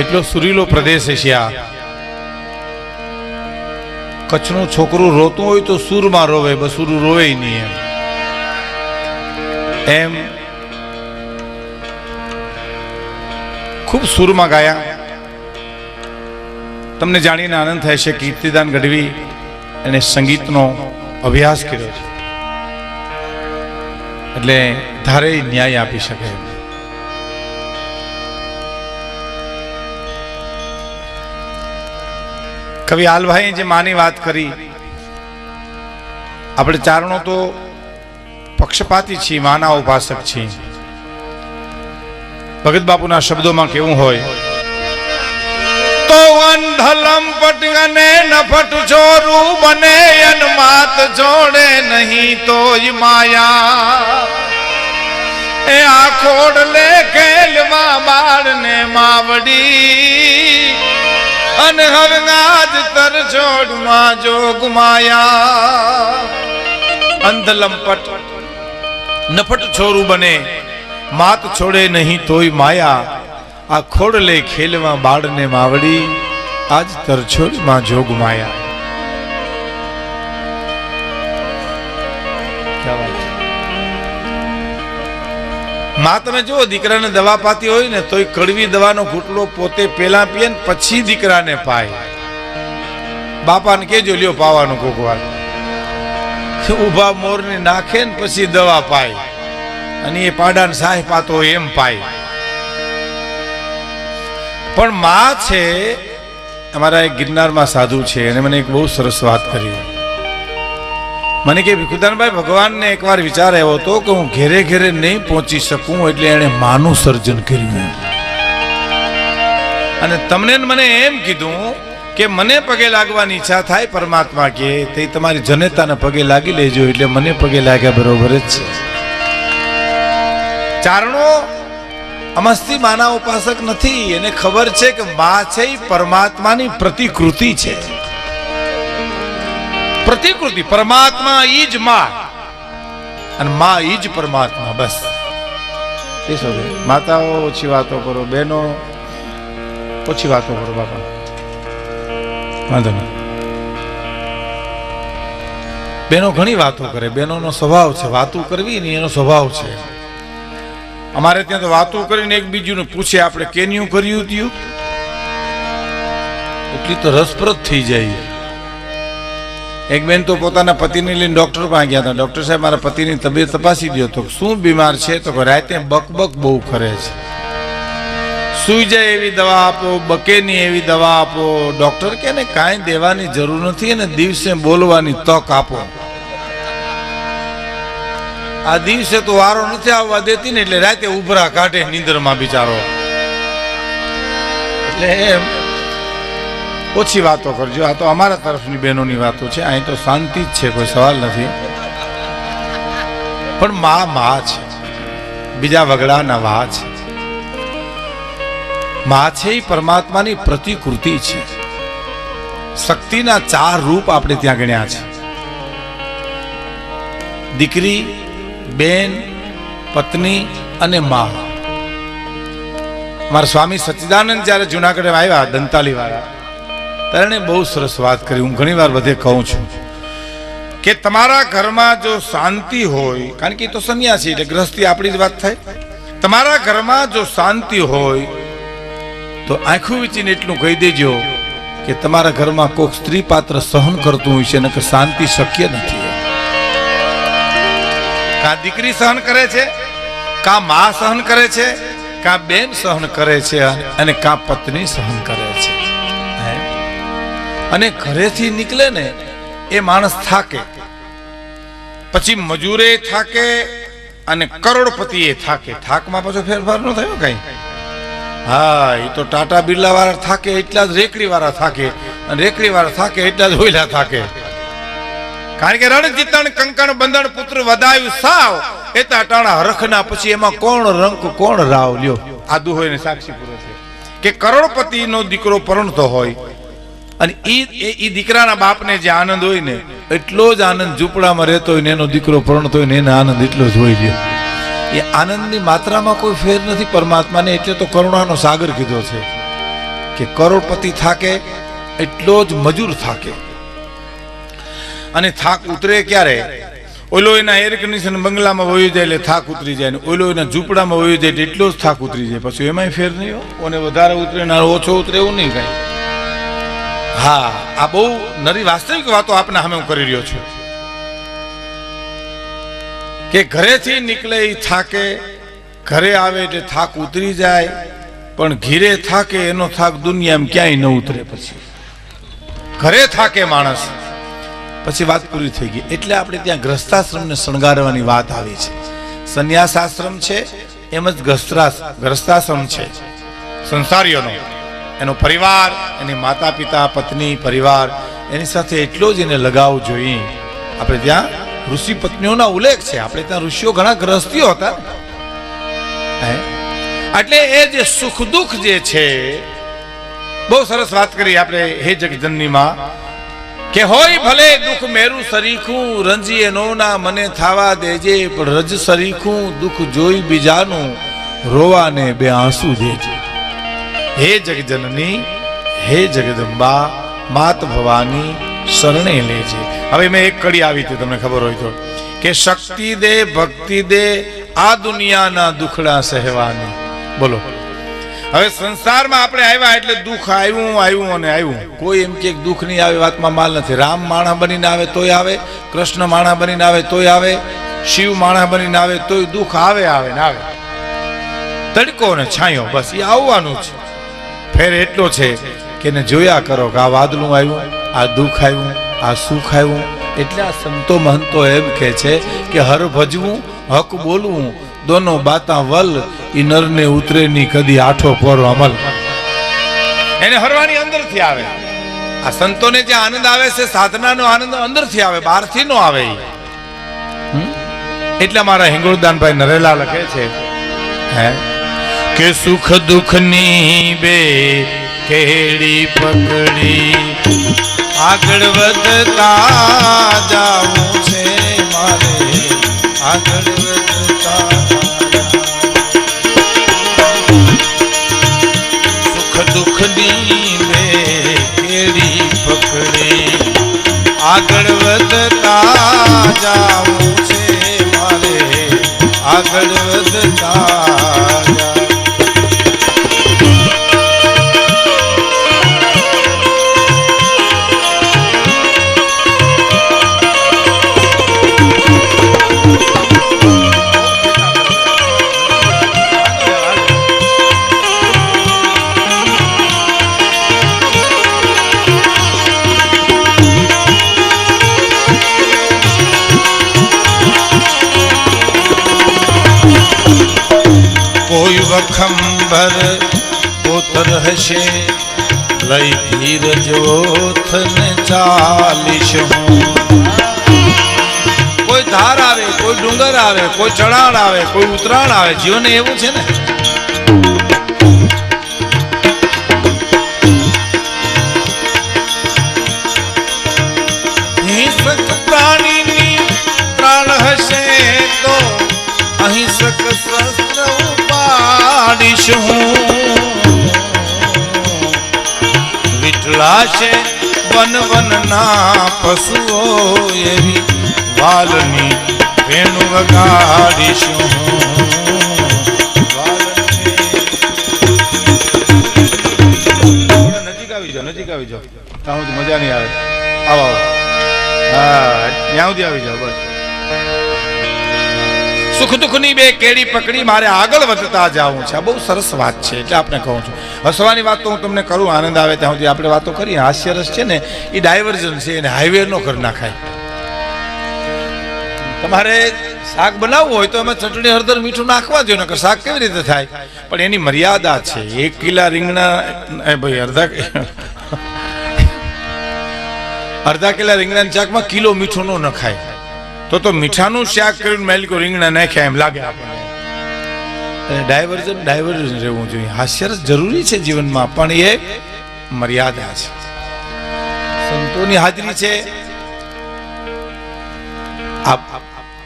એટલો સુરીલો પ્રદેશ છે આ. કચ્છનું છોકરું રોતું હોય તો સૂરમાં રોવે, બસુરું રોવે નહીં. એમ ખૂબ સૂરમાં ગાયા. તમને જાણીને આનંદ થાય છે કીર્તિદાન ગઢવી એને સંગીતનો અભ્યાસ કર્યો છે, એટલે ધારે ન્યાય આપી શકે. કવિ આલભાઈ જે માની વાત કરી, આપણે ચારણો તો પક્ષપાતી છીએ, માના ઉપાસક છીએ. ભગત બાપુના શબ્દોમાં કેવું હોય તો અંધલમ પટગને નફટ ચોરું બને અન માત જોડે નહીં તોય માયા. એ આખોડ લે કેલવા બાળને માવડી અને હવે આજ તર જોડમાં જોગ માયા. અંધલંપટ નફટ છોરું બને માત છોડે નહીં તોય માયા. આ ખોડલે ખેલમાં બાળને માવડી આજ તરછોડમાં જોગ માયા. માં તમે જુઓ, દીકરાને દવા પાતી હોય ને તોય કડવી દવાનો ઘૂંટલો પોતે પેલા પીએ ને પછી દીકરાને પાય. બાપાને કેજો લ્યો પાવાનું કોક વાર, ઉભા મોરને નાખે ને પછી દવા પાય, અને એ પાડાને સાહ પાતો એમ પાય. પણ માં છે, અમારા એક ગિરનારમાં સાધુ છે, એને મને એક બહુ સરસ વાત કરી. મને કે ભીખુદાનભાઈ, ભગવાનને એકવાર વિચાર આવ્યો હતો કે હું ઘેરે ઘેરે નહીં પહોંચી શકું, એટલે એણે માનું સર્જન કર્યું. અને તમને મને એમ કીધું કે મને પગે લાગવાની ઈચ્છા થાય પરમાત્મા કે તે તમારી જનતાને પગે લાગી લેજો, એટલે મને પગે લાગ્યા બરોબર જ છે. ચારણો અમસ્તી માના ઉપાસક નથી, એને ખબર છે કે માં છે એ પરમાત્માની પ્રતિકૃતિ છે. પ્રતિકૃતિ પરમાત્મા ઈ જ માં, અને માં ઈ જ પરમાત્મા. બસ માતાઓ ઓછી વાતો કરો, બહેનો ઓછી વાતો કરો, બાપા વાંધો નહીં. બહેનો ઘણી વાતો કરે, બહેનોનો સ્વભાવ છે, વાતો કરવી ને એનો સ્વભાવ છે. અમારે ત્યાં તો વાતો કરીને એકબીજુને પૂછે આપણે કેન્યું કર્યું હતું, એટલી તો રસપ્રદ થઈ જાય. એક બેન તો પોતાના પતિને લઈને ડોક્ટર પાસે ગયા હતા. ડોક્ટર સાહેબ, મારા પતિની તબિયત તપાસી દો. તો શું બીમાર છે? તો રાતે બકબક બહુ કરે છે, સુઈ જાય એવી દવા આપો, બકે નહીં એવી દવા આપો. ડોક્ટર કે ને કાંઈ દેવાની જરૂર નથી, અને દિવસે બોલવાની તક આપો. આ દિવસે તો વારો નથી આવવા દેતી ને, એટલે રાતે ઉભરા કાઢે નીંદરમાં બિચારો. એટલે ઓછી વાતો કરજો. આ તો અમારા તરફની બહેનોની વાતો છે, અહીં તો શાંતિ જ છે, કોઈ સવાલ નથી. પણ માં છે, બીજા વગડાના વા છે. માં છે એ પરમાત્માની પ્રતિકૃતિ છે. શક્તિના 4 રૂપ આપણે ત્યાં ગણ્યા છે: દીકરી, બેન, પત્ની અને માં. મારા સ્વામી સચ્ચિદાનંદ જયારે જુનાગઢ આવ્યા, દંતાલી વાળા, ત્યારે બહુ સરસ વાત કરી. હું ઘણી વાર બધે કહું છું કે તમારા ઘરમાં જો શાંતિ હોય, કારણ કે એ તો સંન્યાસી એટલે ગ્રસ્તી આપણી જ વાત થાય. તમારા ઘરમાં જો શાંતિ હોય તો આંખું વીચીને એટલું કહી દેજો કે તમારા ઘરમાં કોઈક સ્ત્રી પાત્ર સહન કરતું હોય છે, નકર શાંતિ શક્ય નથી. કા દીકરી સહન કરે છે, કા માં સહન કરે છે, કા બેન સહન કરે છે, અને કા પત્ની સહન કરે છે. અને ઘરેથી નીકળે ને એ માણસ થાકે, પછી મજૂરે થાકે અને કરોડપતિ એ થાકે. થાકમાં પાછો ફેરફાર ન થયો કઈ. હા, એ તો ટાટા બિરલા વાળા થાકે એટલા જ રેકડી વાળા થાકે, અને રેકડી વાળા થાકે એટલા જ હોયલા થાકે. કારણ કે રણજીતણ કંકણ બંધણ પુત્ર વધાયું સાવ, એ ટાણા હરખના પછી એમાં કોણ રંક કોણ રાવ લ્યો. આ દુહોયને સાક્ષી પૂરો છે કે કરોડપતિ નો દીકરો પરણતો હોય, અને એ દીકરાના બાપને જે આનંદ હોય ને, એટલો જ આનંદ ઝૂંપડામાં રહેતો હોય ને એનો દીકરો પરણતો હોય ને એને આનંદ એટલો જ હોય છે. એ આનંદની માત્રામાં કોઈ ફેર નથી પરમાત્માને, એટલે તો કરુણાનો સાગર કીધો છે. કે કરોડપતિ થાકે એટલો જ મજૂર થાકે. અને થાક ઉતરે ક્યારે? ઓલો એના એર કન્ડિશન બંગલામાં વયો જાય એટલે થાક ઉતરી જાય, ઓલો એના ઝૂંપડામાં વયો જાય એટલો જ થાક ઉતરી જાય. પછી એમાંય ફેર નહીં હો, કોને વધારે ઉતરે ને ઓછો ઉતરે એવું નહીં કઈ. હા, આ બહુ નરી વાસ્તવિક વાતો આપને સામે હું કરી રહ્યો છું કે ઘરેથી નીકળે એ થાકે, ઘરે આવે એટલે થાક ઉતરી જાય, પણ ઘીરે થાકે એનો થાક દુનિયામાં ક્યાંય ન ઉતરે. પછી ઘરે થાકે માણસ પછી વાત પૂરી થઈ ગઈ. એટલે આપણે ત્યાં ગ્રસ્તાશ્રમને શણગારવાની વાત આવી છે. સંન્યાસ આશ્રમ છે એમ જ ગ્રસ્તાશ્રમ છે સંસારીઓનો, એનો પરિવાર, એની માતા પિતા પત્ની પરિવાર, એની સાથે એટલો જ એને લગાવ જોઈએ. આપણે ત્યાં ઋષિ પત્નીઓના ઉલ્લેખ છે. આપણે ત્યાં ઋષિઓ ઘણા ગ્રસ્તીઓ હતા. એટલે એ જે સુખ દુઃખ જે છે, બહુ સરસ વાત કરી આપણે હે જગજનની માં કે હોય ભલે દુઃખ મેરું સરીખું, રંજી એનો ના મને થાવા દેજે, પણ રજ સરીખું દુઃખ જોઈ બીજાનું, રોવાને બે આંસુ દેજે. હે જગજનની, હે જગદંબા, માત ભવાની શરણે લેજે. હવે મેં એક કડી આવી હતી તમને ખબર હોય તો કે શક્તિ દે ભક્તિ દે આ દુનિયાના દુખડા સહેવાની. બોલો, હવે સંસારમાં આપણે આવ્યા એટલે દુઃખ આવ્યું અને આવ્યું. કોઈ એમ કે દુઃખ નહીં આવે વાતમાં માલ નથી. રામ માણસ બનીને આવે તોય આવે, કૃષ્ણ માણસ બનીને આવે તોય આવે, શિવ માણસ બનીને આવે તોય દુઃખ આવે ને આવે. તડકો ને છાંયો બસ એ આવવાનું છે. ફેર એટલો છે કે એને જોયા કરો કે આ વાદળું આવ્યું, આ દુઃખ આવ્યું, આ સુખ આવ્યું. એટલે આ સંતો મહંતો એમ કે છે કે હર ભજવું હક બોલવું દોનો બાતા વલ, ઈ નરને ઉતરે ની કદી આઠો પોરો અમલ. એને હરવાની અંદરથી આવે. આ સંતોને જે આનંદ આવે છે સાધનાનો આનંદ અંદરથી આવે, બહારથી નો આવે. એટલે મારા હિંગોળદાનભાઈ નરેલા લખે છે કે સુખ દુઃખ ની બે કેડી પકડી આગળ વધતા જાવું છે મારે, આગળ વધતા. સુખ દુઃખ ની બે કેડી પકડી આગળ વધતા જાવું છે મારે, આગળ વધતા. કોઈ વખંબર પોતર હશે લઈ ધીરજ ઓથને ચાલીશ હું. કોઈ ધાર આવે, કોઈ ડુંગર આવે, કોઈ ચઢાણ આવે, કોઈ ઉતરાણ આવે. જીવન એવું છે ને. હિંસક પ્રાણીની પ્રાણ હશે તો અહિંસક શસ્ત્ર ઉપાડીશ હું. વિઠલાશે વન વનના પશુઓ એવી વાલની વેણુ વગાડીશ હું. નજીક આવી જાઓ, નજીક આવી જાઓ. ત્યાં સુધી મજા નહીં આવે. આવો આવો. હા, ત્યાં સુધી આવી જાઓ બસ. સુખ દુઃખની બે કેડી પકડી મારે આગળ વધતા જાવું છે. આ બહુ સરસ વાત છે. એટલે આપણે કહું છું, હસવાની વાત તો હું તમને કરું, આનંદ આવે ત્યાં સુધી આપણે વાતો કરીએ. હાસ્યરસ છે ને એ ડાયવર્ઝન છે, એને હાઈવે નો કરી નાખાય. તમારે શાક બનાવવું હોય તો એમાં ચટણી હળદર મીઠું નાખવા જોઈએ, નકર શાક કેવી રીતે થાય? પણ એની મર્યાદા છે. 1 કિલા રીંગણા ભાઈ અડધા કિલા રીંગણાના શાકમાં કિલો મીઠું ન નખાય. તો મીઠાનું શાક કરીને મેલિકો રીંગણા નાખ્યા એમ લાગે આપણને. ડાયવર્ઝન રહેવું જોઈએ. હાસ્યરસ જરૂરી છે જીવનમાં, પણ એ મર્યાદા છે. સંતોની હાજરી છે.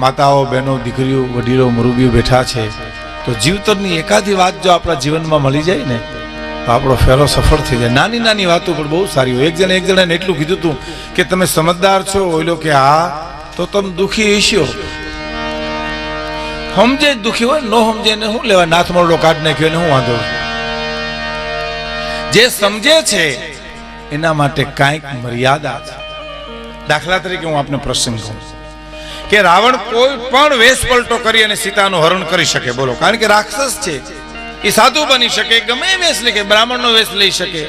માતાઓ, બહેનો, દીકરીઓ, વડીલો, મુરબીઓ બેઠા છે, તો જીવતરની એકાદી વાત જો આપણા જીવનમાં મળી જાય ને તો આપણો ફેરો સફળ થઈ જાય. નાની નાની વાતો પણ બહુ સારી હોય. એક જણાને એટલું કીધું હતું કે તમે સમજદાર છો, ઓલો કે હા, તો તમે દુખી હશો. સમજે દુખી હોય, નો સમજે ને શું લેવા, નાથ મોરડો કાઢ નાખ્યો ને શું વાંધો. જે સમજે છે એના માટે કાંઈક મર્યાદા છે. દાખલા તરીકે હું આપને પ્રસંગ કહું કે રાવણ કોઈ પણ વેશ પલટો કરી અને સીતાનું હરણ કરી શકે. બોલો, કારણ કે રાક્ષસ છે, એ સાધુ બની શકે, ગમે વેશ લે, બ્રાહ્મણનો વેશ લઈ શકે,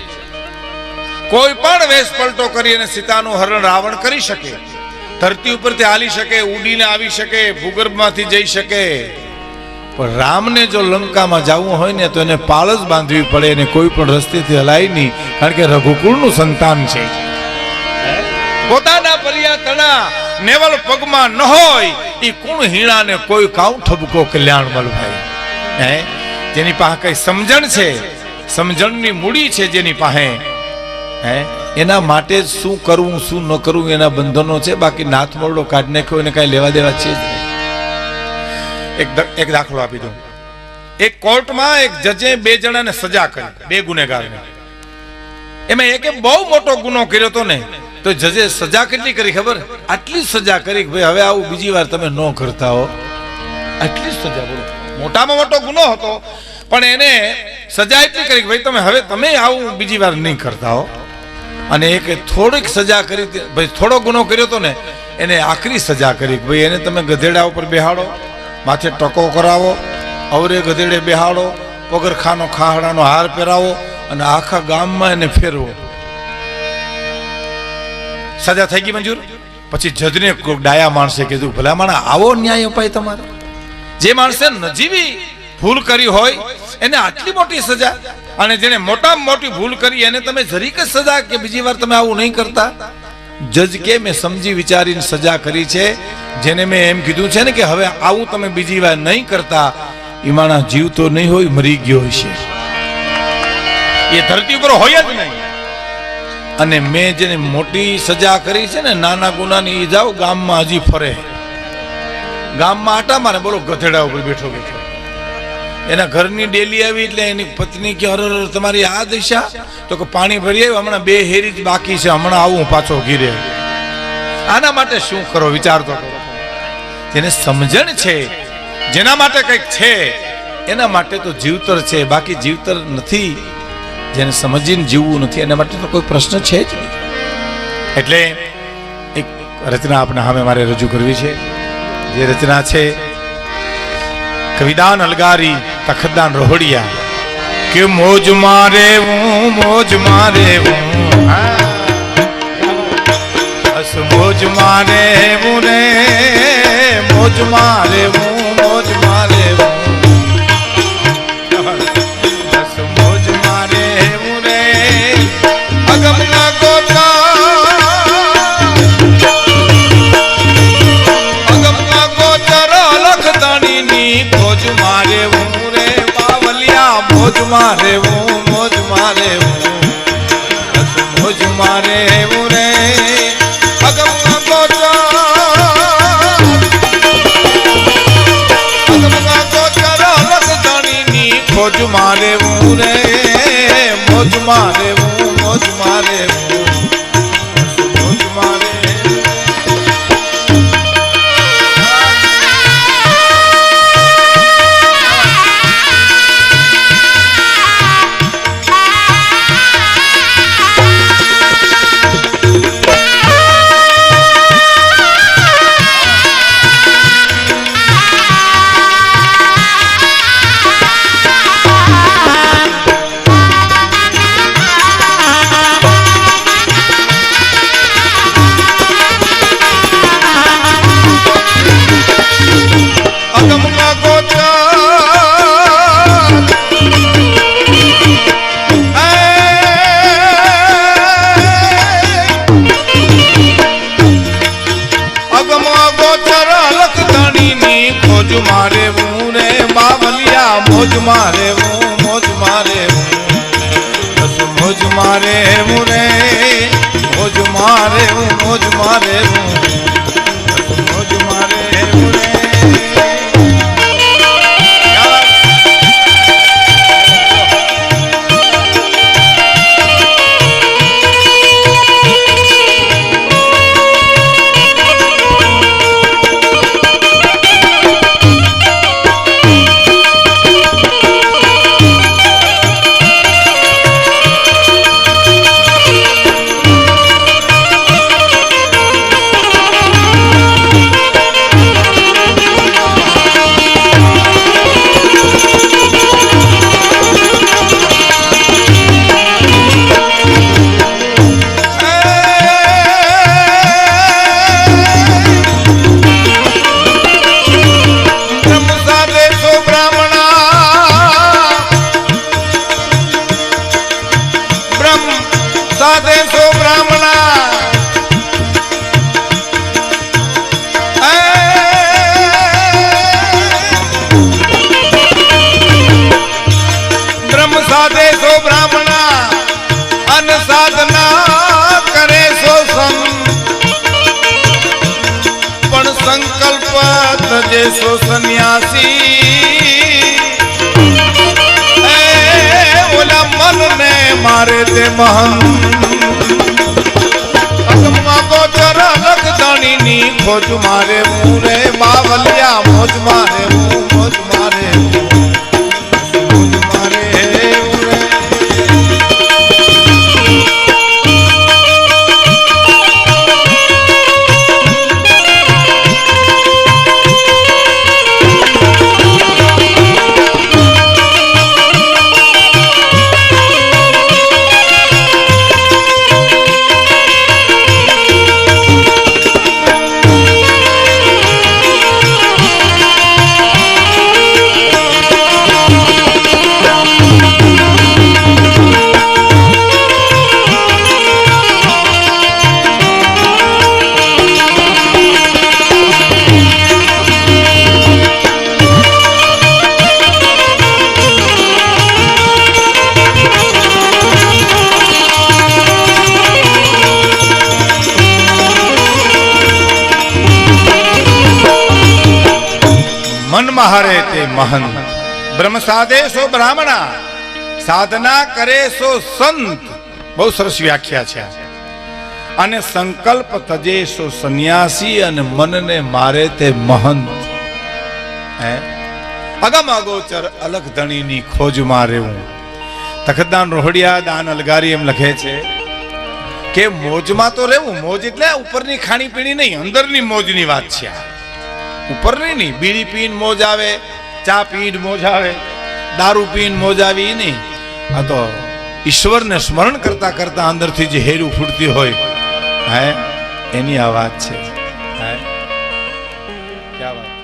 કોઈ પણ વેશ પલટો કરી અને સીતાનું હરણ રાવણ કરી શકે. ધરતી ઉપરથી હાલી શકે, ઉડીને આવી શકે, ભૂગર્ભમાંથી જઈ શકે. પણ રામને જો લંકામાં જવું હોય ને તો એને પાળ જ બાંધવી પડે, અને કોઈ પણ રસ્તેથી હલાય નહીં, કારણ કે રઘુકુળનું સંતાન છે. પોતાના પર્યા તણા નેવલ પગમાં ન હોય એ કુણ હીણા ને કોઈ કાઉ ઠબકો કલ્યાણ મલભાઈ. હે, જેની પાસે કઈ સમજણ છે, સમજણની મૂડી છે જેની પાસે, હે, એના માટે શું કરવું શું ન કરવું એના બંધનો છે. બાકી નાથ મોરડો કાઢ નાખ્યો એને કઈ લેવા દેવા છે જ નહીં. એક દાખલો આપી દઉં. એક કોર્ટમાં એક જજે બે જણાને સજા કરી, બે ગુનેગારને. એમાં એકે બહુ મોટો ગુનો કર્યો હતો ને, તો જજે સજા કેટલી કરી ખબર? આટલી સજા કરી કે ભાઈ હવે આવું બીજી વાર તમે ન કરતા હો. આટલી સજા. બોલો, મોટામાં મોટો ગુનો હતો પણ એને સજા એટલી કરી કે ભાઈ તમે હવે તમે આવું બીજી વાર નહીં કરતા હો. અને એક થોડીક સજા કરી, ભાઈ થોડો ગુનો કર્યો હતો ને એને આખરી સજા કરી કે ભાઈ એને તમે ગધેડા ઉપર બેહાડો, માથે ટકો કરાવો, અવરે ગધેડે બેહાડો, પગરખાનો ખાહડાનો હાર પહેરાવો અને આખા ગામમાં એને ફેરવો. સજા થઈ ગઈ મંજૂર. પછી જજને કોઈ ડાયા માણસે કીધું, ભલા માણા આવો ન્યાય અપાય તમારે? જે માણસે નજીવી ભૂલ કરી હોય એને આટલી મોટી સજા, અને જેને મોટામાં મોટી ભૂલ કરી એને તમે જરીક જ સજા કે બીજી વાર તમે આવું નહીં કરતા? જજ કે મેં સમજી વિચારીને સજા કરી છે. જેને મેં એમ કીધું છે ને કે હવે આવું તમે બીજી વાર નહીં કરતા, એ માણસ જીવ તો નહીં હોય, મરી ગયો હશે, એ ધરતી ઉપર હોય જ નહીં. અને મેં જેને મોટી સજા કરી છે ને નાના ગુનાની, એ જાઓ ગામમાં હજી ફરે, ગામમાં આટા મારે. બોલો, ગધેડા ઉપર બેઠો બેઠો. એના ઘરની ડેલી આવી એટલે એની પત્ની કે અરે તમારી આ દિશા, તો કે પાણી ભરી આવ્યું, હમણાં 2 હેરી જ બાકી છે, હમણાં આવું પાછો ઘીરે. આના માટે શું કરો વિચાર તો કરો. જેને સમજણ છે, જેના માટે કંઈક છે, એના માટે તો જીવતર છે. બાકી જીવતર નથી, જેને સમજીને જીવવું નથી એના માટે તો કોઈ પ્રશ્ન છે જ નહીં. એટલે એક રચના આપણે સામે મારે રજૂ કરવી છે. જે રચના છે કવિદાન અલગારી તખતદાન રોહડિયા કે મોજ મારે હું, મોજ મારે હું, બસ મોજ મારે હું રે, મોજ મારે હું, મોજ મારે હું, બસ મોજ મારે હું રે. અગમના ગોતા, અગમના ગોચર લખદાણીની મોજ મારે હું રે, બાવલિયા મોજ મારે હું, મોજ મારે હું, બસ મોજ મારે હું રે. અગમના ગોચર, અગમના ગોચર લખદાણીની મોજ મારે હું રે, મોજ મારે હું, મોજ મારે હું, મોજ મારે. મોજ મારે હું રે, બાવલિયા મોજ મારે હું, મોજ મારે હું, બસ મોજ મારે હું રે, મોજ મારે હું, મોજ મારે હું, બસ મોજ મારે હું રે. તજેસો સન્યાસી ઓલા મનને મારે તે મહન અગમમાં ગોચર લખદણીની ખોજ મારે મુરે બાવલિયા મોજ મારે મોજ મારે મોજ મારે મનમાં હરે તે મહન બ્રહ્મ સાધે સો બ્રાહ્મણા સાધના કરે સો સંત. બહુ સરસ વ્યાખ્યા છે. અને સંકલ્પ તજે સો સંન્યાસી અને મનને મારે તે મહંત. અગમ અગોચર અલગ ધણીની ખોજ મારે હું. તખતદાન રોહડિયા દાન અલગારી એમ લખે છે કે મોજમાં તો રહેવું. મોજ એટલે ઉપરની ખાણી પીણી નહીં, અંદરની મોજની વાત છે. ઉપર નહીં, બીડી પીને મોજ આવે, ચા પીને મોજ આવે, દારૂ પીને મોજ આવી નહીં. આ તો ઈશ્વરને સ્મરણ કરતા કરતા અંદરથી જે હેરું ફૂટતી હોય એની આ વાત છે. ક્યાં વાત.